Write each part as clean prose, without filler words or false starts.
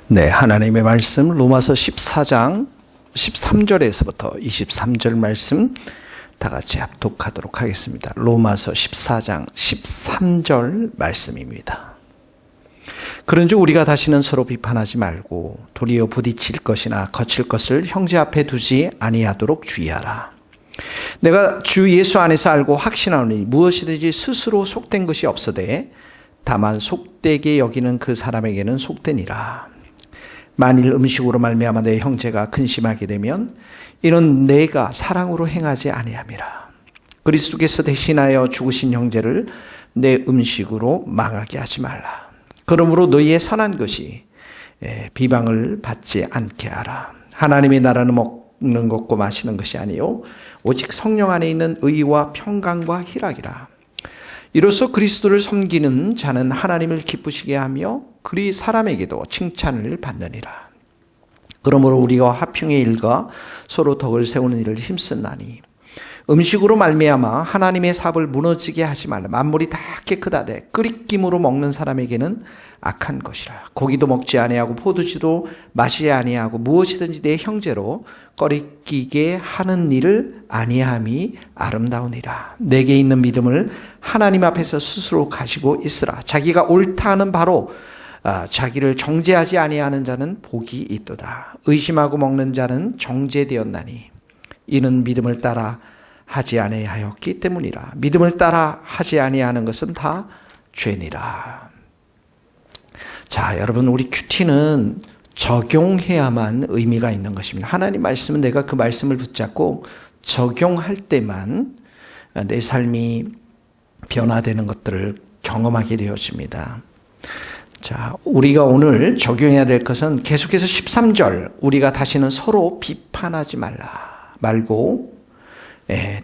네, 하나님의 말씀 로마서 14장 13절에서부터 23절 말씀 다 같이 합독하도록 하겠습니다. 로마서 14장 13절 말씀입니다. 그런즉 우리가 다시는 서로 비판하지 말고 도리어 부딪힐 것이나 거칠 것을 형제 앞에 두지 아니하도록 주의하라. 내가 주 예수 안에서 알고 확신하노니 무엇이든지 스스로 속된 것이 없으되 다만 속되게 여기는 그 사람에게는 속되니라. 만일 음식으로 말미암아 내 형제가 근심하게 되면 이는 내가 사랑으로 행하지 아니함이라. 그리스도께서 대신하여 죽으신 형제를 내 음식으로 망하게 하지 말라. 그러므로 너희의 선한 것이 비방을 받지 않게 하라. 하나님의 나라는 먹는 것과 마시는 것이 아니요 오직 성령 안에 있는 의와 평강과 희락이라. 이로써 그리스도를 섬기는 자는 하나님을 기쁘시게 하며 그리 사람에게도 칭찬을 받느니라. 그러므로 우리가 화평의 일과 서로 덕을 세우는 일을 힘쓰나니 음식으로 말미암아 하나님의 삽을 무너지게 하지 말라. 만물이 다 깨끗하되 끓이김으로 먹는 사람에게는 악한 것이라. 고기도 먹지 아니하고 포도주도 마시지 아니하고 무엇이든지 내 형제로 꺼리끼게 하는 일을 아니함이 아름다우니라. 내게 있는 믿음을 하나님 앞에서 스스로 가지고 있으라. 자기가 옳다 하는 바로 자기를 정죄하지 아니하는 자는 복이 있도다. 의심하고 먹는 자는 정죄되었나니 이는 믿음을 따라 하지 아니하였기 때문이라. 믿음을 따라 하지 아니하는 것은 다 죄니라. 자, 여러분, 우리 큐티는 적용해야만 의미가 있는 것입니다. 하나님 말씀은 내가 그 말씀을 붙잡고 적용할 때만 내 삶이 변화되는 것들을 경험하게 되어집니다. 자, 우리가 오늘 적용해야 될 것은 계속해서 13절, 우리가 다시는 서로 비판하지 말고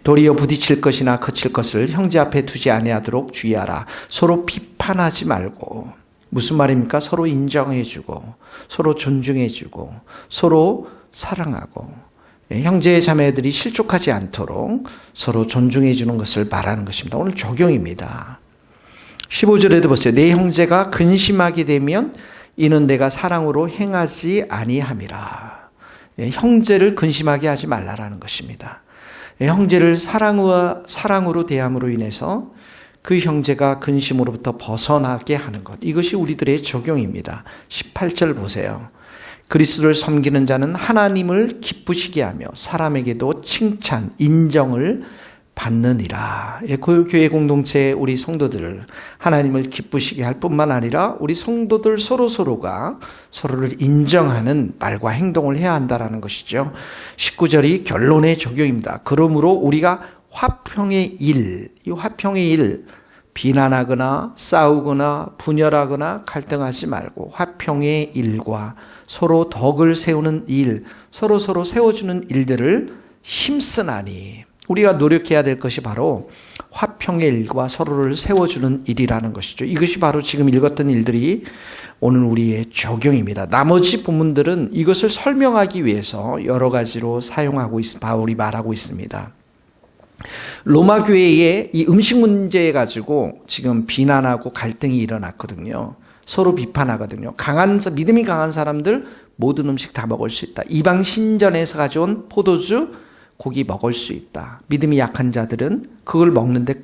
도리어 부딪힐 것이나 거칠 것을 형제 앞에 두지 아니하도록 주의하라. 서로 비판하지 말고. 무슨 말입니까? 서로 인정해주고 서로 존중해주고 서로 사랑하고 형제 자매들이 실족하지 않도록 서로 존중해주는 것을 말하는 것입니다. 오늘 적용입니다. 15절에도 보세요. 내 형제가 근심하게 되면 이는 내가 사랑으로 행하지 아니함이라. 형제를 근심하게 하지 말라라는 것입니다. 형제를 사랑으로 대함으로 인해서 그 형제가 근심으로부터 벗어나게 하는 것. 이것이 우리들의 적용입니다. 18절 보세요. 그리스도를 섬기는 자는 하나님을 기쁘시게 하며 사람에게도 칭찬, 인정을 받느니라. 교회 공동체 우리 성도들 하나님을 기쁘시게 할 뿐만 아니라 우리 성도들 서로가 서로를 인정하는 말과 행동을 해야 한다는 것이죠. 19절이 결론의 적용입니다. 그러므로 우리가 화평의 일, 이 화평의 일, 비난하거나 싸우거나 분열하거나 갈등하지 말고 화평의 일과 서로 덕을 세우는 일, 서로 세워주는 일들을 힘쓰나니 우리가 노력해야 될 것이 바로 화평의 일과 서로를 세워주는 일이라는 것이죠. 이것이 바로 지금 읽었던 일들이 오늘 우리의 적용입니다. 나머지 부분들은 이것을 설명하기 위해서 여러 가지로 바울이 말하고 있습니다. 로마 교회에 이 음식 문제에 가지고 지금 비난하고 갈등이 일어났거든요. 서로 비판하거든요. 믿음이 강한 사람들 모든 음식 다 먹을 수 있다. 이방 신전에서 가져온 포도주, 고기 먹을 수 있다. 믿음이 약한 자들은 그걸 먹는데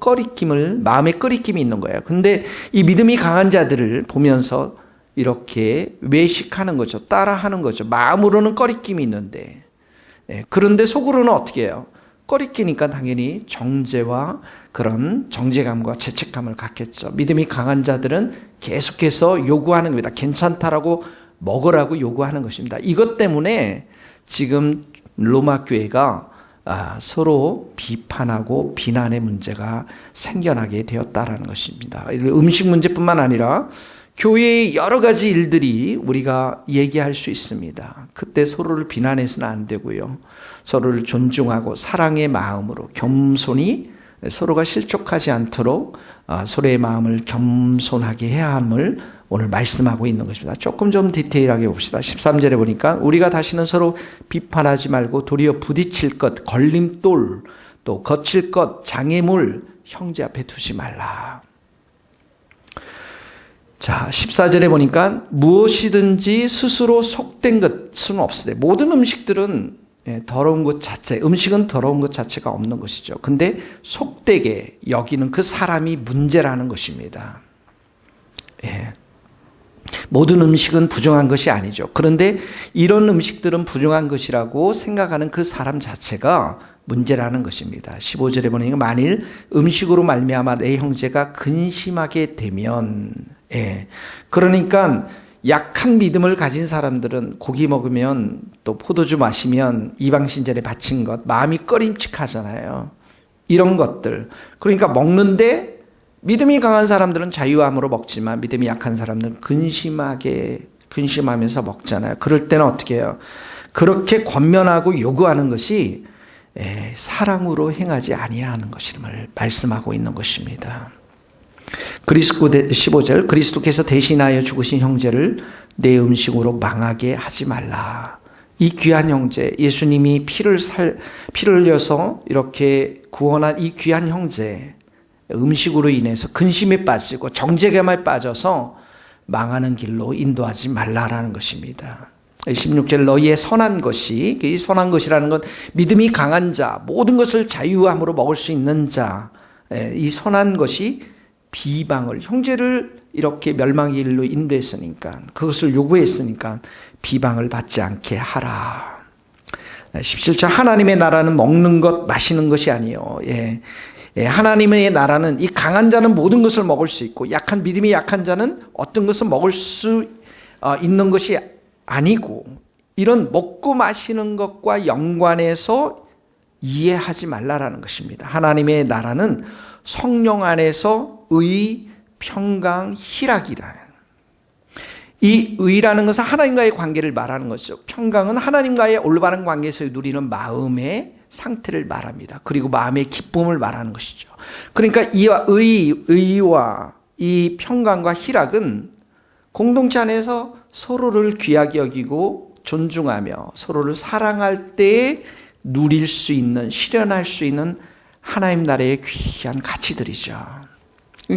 마음에 꺼리낌이 있는 거예요. 근데 이 믿음이 강한 자들을 보면서 이렇게 외식하는 거죠. 따라하는 거죠. 마음으로는 꺼리낌이 있는데, 그런데 속으로는 어떻게 해요? 꺼리끼니까 당연히 정죄와 그런 정죄감과 죄책감을 갖겠죠. 믿음이 강한 자들은 계속해서 요구하는 겁니다. 괜찮다라고 먹으라고 요구하는 것입니다. 이것 때문에 지금 로마 교회가 서로 비판하고 비난의 문제가 생겨나게 되었다라는 것입니다. 음식 문제뿐만 아니라 교회의 여러 가지 일들이 우리가 얘기할 수 있습니다. 그때 서로를 비난해서는 안 되고요. 서로를 존중하고 사랑의 마음으로 겸손히 서로가 실족하지 않도록 서로의 마음을 겸손하게 해야 함을 오늘 말씀하고 있는 것입니다. 조금 좀 디테일하게 봅시다. 13절에 보니까 우리가 다시는 서로 비판하지 말고 도리어 부딪힐 것, 걸림돌, 또 거칠 것, 장애물 형제 앞에 두지 말라. 자, 14절에 보니까 무엇이든지 스스로 속된 것은 없으되 모든 음식들은 더러운 것 자체, 음식은 더러운 것 자체가 없는 것이죠. 근데 속되게 여기는 그 사람이 문제라는 것입니다. 예. 모든 음식은 부정한 것이 아니죠. 그런데 이런 음식들은 부정한 것이라고 생각하는 그 사람 자체가 문제라는 것입니다. 15절에 보니까 만일 음식으로 말미암아 내 형제가 근심하게 되면, 그러니까 약한 믿음을 가진 사람들은 고기 먹으면 또 포도주 마시면 이방신전에 바친 것, 마음이 꺼림칙하잖아요. 이런 것들. 그러니까 먹는데 믿음이 강한 사람들은 자유함으로 먹지만 믿음이 약한 사람들은 근심하면서 먹잖아요. 그럴 때는 어떻게 해요? 그렇게 권면하고 요구하는 것이 사랑으로 행하지 아니하는 것임을 말씀하고 있는 것입니다. 15절 그리스도께서 대신하여 죽으신 형제를 내 음식으로 망하게 하지 말라. 이 귀한 형제, 예수님이 피를 흘려서 이렇게 구원한 이 귀한 형제, 음식으로 인해서 근심에 빠지고 정죄감에 빠져서 망하는 길로 인도하지 말라라는 것입니다. 16절 너희의 선한 것이, 이 선한 것이라는 건 믿음이 강한 자, 모든 것을 자유함으로 먹을 수 있는 자, 이 선한 것이 비방을, 형제를 이렇게 멸망의 길로 인도했으니까, 그것을 요구했으니까 비방을 받지 않게 하라. 17절 하나님의 나라는 먹는 것, 마시는 것이 아니요. 하나님의 나라는 이 강한 자는 모든 것을 먹을 수 있고 믿음이 약한 자는 어떤 것을 먹을 수 있는 것이 아니고, 이런 먹고 마시는 것과 연관해서 이해하지 말라라는 것입니다. 하나님의 나라는 성령 안에서 의, 평강, 희락이라. 이 의라는 것은 하나님과의 관계를 말하는 것이죠. 평강은 하나님과의 올바른 관계에서 누리는 마음의 상태를 말합니다. 그리고 마음의 기쁨을 말하는 것이죠. 그러니까 의와 이 평강과 희락은 공동체 안에서 서로를 귀하게 여기고 존중하며 서로를 사랑할 때에 누릴 수 있는, 실현할 수 있는 하나님 나라의 귀한 가치들이죠.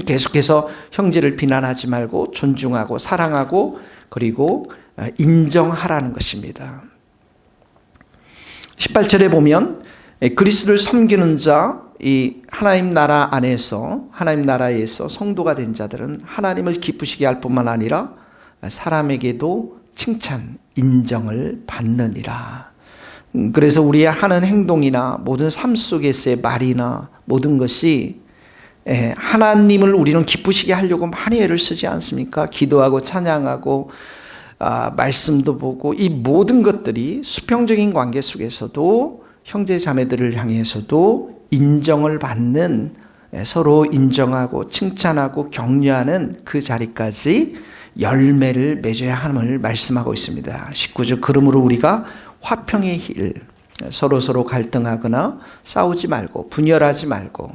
계속해서 형제를 비난하지 말고 존중하고 사랑하고 그리고 인정하라는 것입니다. 18절에 보면 그리스도를 섬기는 자, 이 하나님 나라 안에서, 하나님 나라에서 성도가 된 자들은 하나님을 기쁘시게 할 뿐만 아니라 사람에게도 칭찬, 인정을 받느니라. 그래서 우리의 하는 행동이나 모든 삶 속에서의 말이나 모든 것이 하나님을 우리는 기쁘시게 하려고 많이 애를 쓰지 않습니까? 기도하고 찬양하고 말씀도 보고, 이 모든 것들이 수평적인 관계 속에서도 형제 자매들을 향해서도 인정을 받는, 서로 인정하고 칭찬하고 격려하는 그 자리까지 열매를 맺어야 함을 말씀하고 있습니다. 19절 그러므로 우리가 화평의 힐, 서로 갈등하거나 싸우지 말고 분열하지 말고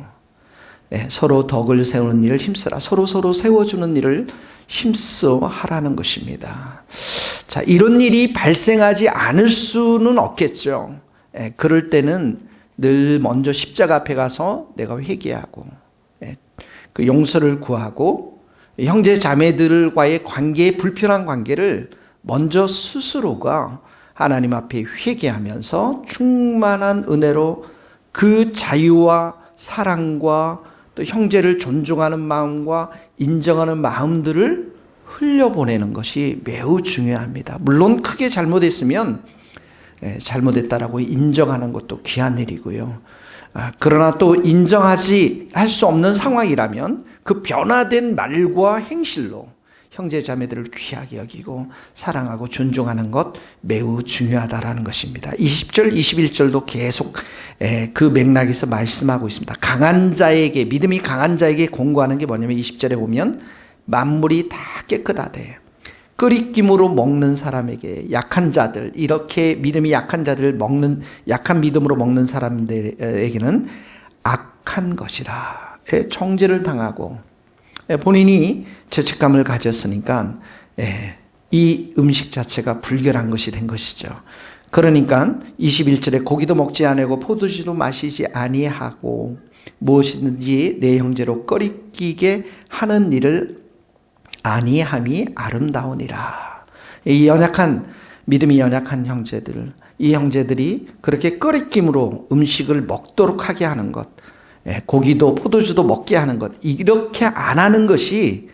서로 덕을 세우는 일을 힘쓰라. 서로 세워주는 일을 힘써 하라는 것입니다. 자, 이런 일이 발생하지 않을 수는 없겠죠. 그럴 때는 늘 먼저 십자가 앞에 가서 내가 회개하고 그 용서를 구하고 형제 자매들과의 관계의 불편한 관계를 먼저 스스로가 하나님 앞에 회개하면서 충만한 은혜로 그 자유와 사랑과 또 형제를 존중하는 마음과 인정하는 마음들을 흘려보내는 것이 매우 중요합니다. 물론 크게 잘못했으면 잘못했다라고 인정하는 것도 귀한 일이고요. 그러나 또 할 수 없는 상황이라면 그 변화된 말과 행실로 형제 자매들을 귀하게 여기고 사랑하고 존중하는 것 매우 중요하다라는 것입니다. 20절, 21절도 계속 그 맥락에서 말씀하고 있습니다. 강한 자에게, 믿음이 강한 자에게 공고하는 게 뭐냐면 20절에 보면 만물이 다 깨끗하대. 끓이김으로 먹는 사람에게, 약한 자들, 이렇게 믿음이 약한 자들 약한 믿음으로 먹는 사람들에게는 악한 것이라. 정죄를 당하고 본인이 죄책감을 가졌으니까 이 음식 자체가 불결한 것이 된 것이죠. 그러니까 21절에 고기도 먹지 아니하고 포도주도 마시지 아니하고 무엇이든지 내 형제로 끓이게 하는 일을 아니함이 아름다우니라. 이 믿음이 연약한 형제들, 이 형제들이 그렇게 끓이김으로 음식을 먹도록 하게 하는 것, 고기도 포도주도 먹게 하는 것, 이렇게 안 하는 것이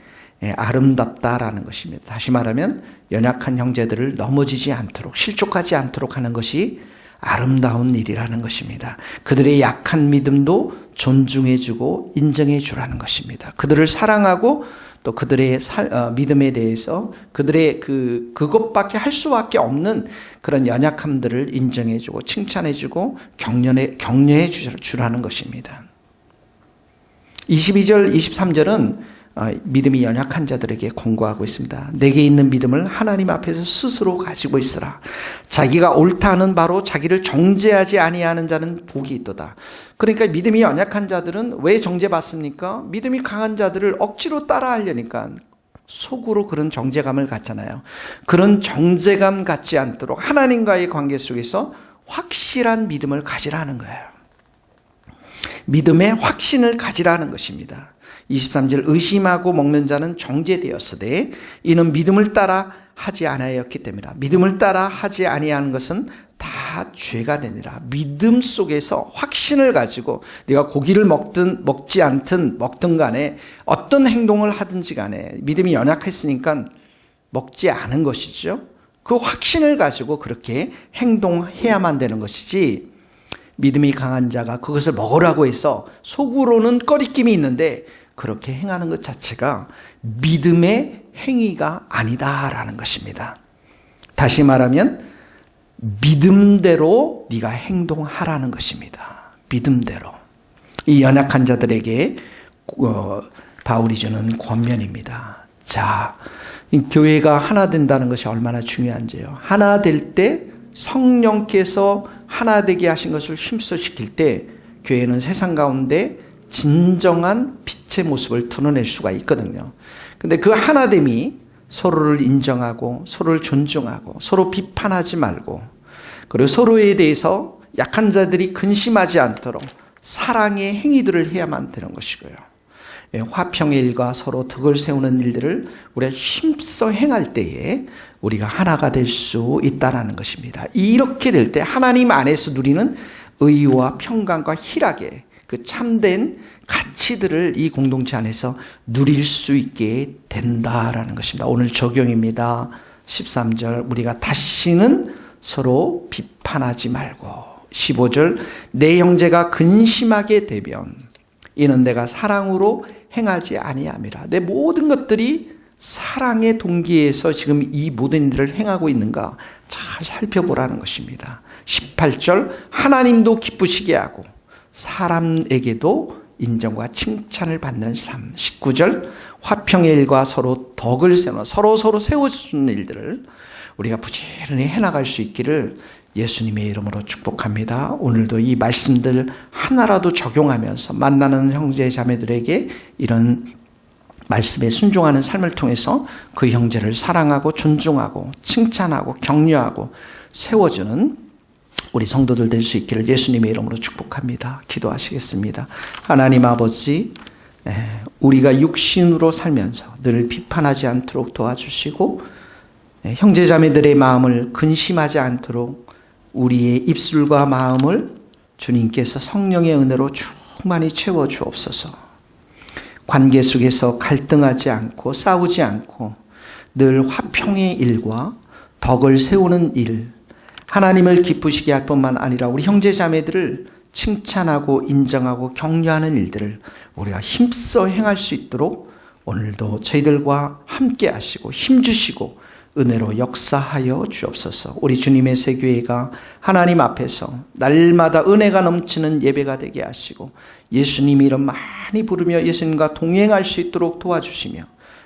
아름답다라는 것입니다. 다시 말하면 연약한 형제들을 넘어지지 않도록, 실족하지 않도록 하는 것이 아름다운 일이라는 것입니다. 그들의 약한 믿음도 존중해주고 인정해주라는 것입니다. 그들을 사랑하고 또 그들의 믿음에 대해서 그들의 그것밖에 할 수밖에 없는 그런 연약함들을 인정해주고 칭찬해주고 격려해 주라는 것입니다. 22절, 23절은 믿음이 연약한 자들에게 권고하고 있습니다. 내게 있는 믿음을 하나님 앞에서 스스로 가지고 있으라. 자기가 옳다 하는 바로 자기를 정죄하지 아니하는 자는 복이 있도다. 그러니까 믿음이 연약한 자들은 왜 정죄받습니까? 믿음이 강한 자들을 억지로 따라하려니까 속으로 그런 정죄감을 갖잖아요. 그런 정죄감 갖지 않도록 하나님과의 관계 속에서 확실한 믿음을 가지라는 거예요. 믿음의 확신을 가지라는 것입니다. 23절 의심하고 먹는 자는 정죄되었으되 이는 믿음을 따라 하지 아니하였기 때문이라. 믿음을 따라 하지 아니하는 것은 다 죄가 되니라. 믿음 속에서 확신을 가지고 네가 고기를 먹든 먹지 않든 먹든 간에 어떤 행동을 하든지 간에 믿음이 연약했으니까 먹지 않은 것이죠. 그 확신을 가지고 그렇게 행동해야만 되는 것이지, 믿음이 강한 자가 그것을 먹으라고 해서 속으로는 꺼리낌이 있는데 그렇게 행하는 것 자체가 믿음의 행위가 아니다라는 것입니다. 다시 말하면 믿음대로 네가 행동하라는 것입니다. 믿음대로. 이 연약한 자들에게 바울이 주는 권면입니다. 자, 이 교회가 하나 된다는 것이 얼마나 중요한지요. 하나 될 때 성령께서 하나 되게 하신 것을 힘써시킬 때 교회는 세상 가운데 진정한 빛의 모습을 드러낼 수가 있거든요. 근데 그 하나됨이 서로를 인정하고 서로를 존중하고 서로 비판하지 말고, 그리고 서로에 대해서 약한 자들이 근심하지 않도록 사랑의 행위들을 해야만 되는 것이고요. 화평의 일과 서로 덕을 세우는 일들을 우리가 힘써 행할 때에 우리가 하나가 될 수 있다는 것입니다. 이렇게 될 때 하나님 안에서 누리는 의와 평강과 희락의 그 참된 가치들을 이 공동체 안에서 누릴 수 있게 된다라는 것입니다. 오늘 적용입니다. 13절 우리가 다시는 서로 비판하지 말고, 15절 내 형제가 근심하게 되면 이는 내가 사랑으로 행하지 아니함이라. 내 모든 것들이 사랑의 동기에서 지금 이 모든 일을 행하고 있는가 잘 살펴보라는 것입니다. 18절 하나님도 기쁘시게 하고 사람에게도 인정과 칭찬을 받는 삶. 19절 화평의 일과 서로 덕을 세우는, 서로 세워주는 일들을 우리가 부지런히 해나갈 수 있기를 예수님의 이름으로 축복합니다. 오늘도 이 말씀들 하나라도 적용하면서 만나는 형제 자매들에게 이런 말씀에 순종하는 삶을 통해서 그 형제를 사랑하고 존중하고 칭찬하고 격려하고 세워주는 우리 성도들 될 수 있기를 예수님의 이름으로 축복합니다. 기도하시겠습니다. 하나님 아버지, 우리가 육신으로 살면서 늘 비판하지 않도록 도와주시고 형제 자매들의 마음을 근심하지 않도록 우리의 입술과 마음을 주님께서 성령의 은혜로 충만히 채워 주옵소서. 관계 속에서 갈등하지 않고 싸우지 않고 늘 화평의 일과 덕을 세우는 일, 하나님을 기쁘시게 할 뿐만 아니라 우리 형제 자매들을 칭찬하고 인정하고 격려하는 일들을 우리가 힘써 행할 수 있도록 오늘도 저희들과 함께 하시고 힘주시고 은혜로 역사하여 주옵소서. 우리 주님의 새교회가 하나님 앞에서 날마다 은혜가 넘치는 예배가 되게 하시고 예수님 이름 많이 부르며 예수님과 동행할 수 있도록 도와주시며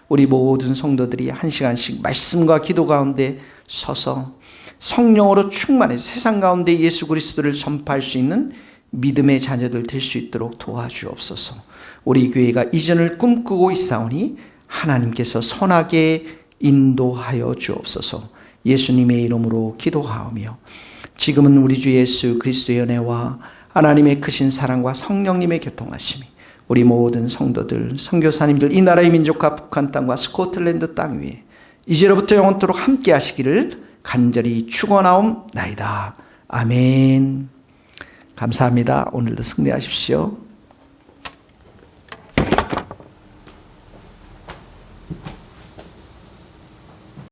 우리 모든 성도들이 한 시간씩 말씀과 기도 가운데 서서 성령으로 충만해 세상 가운데 예수 그리스도를 전파할 수 있는 믿음의 자녀들 될 수 있도록 도와주옵소서. 우리 교회가 이전을 꿈꾸고 있사오니 하나님께서 선하게 인도하여 주옵소서. 예수님의 이름으로 기도하오며 지금은 우리 주 예수 그리스도의 은혜와 하나님의 크신 사랑과 성령님의 교통하심이 우리 모든 성도들, 선교사님들, 이 나라의 민족과 북한 땅과 스코틀랜드 땅 위에 이제로부터 영원토록 함께 하시기를 간절히 축원하옵나이다. 아멘. 감사합니다. 오늘도 승리하십시오.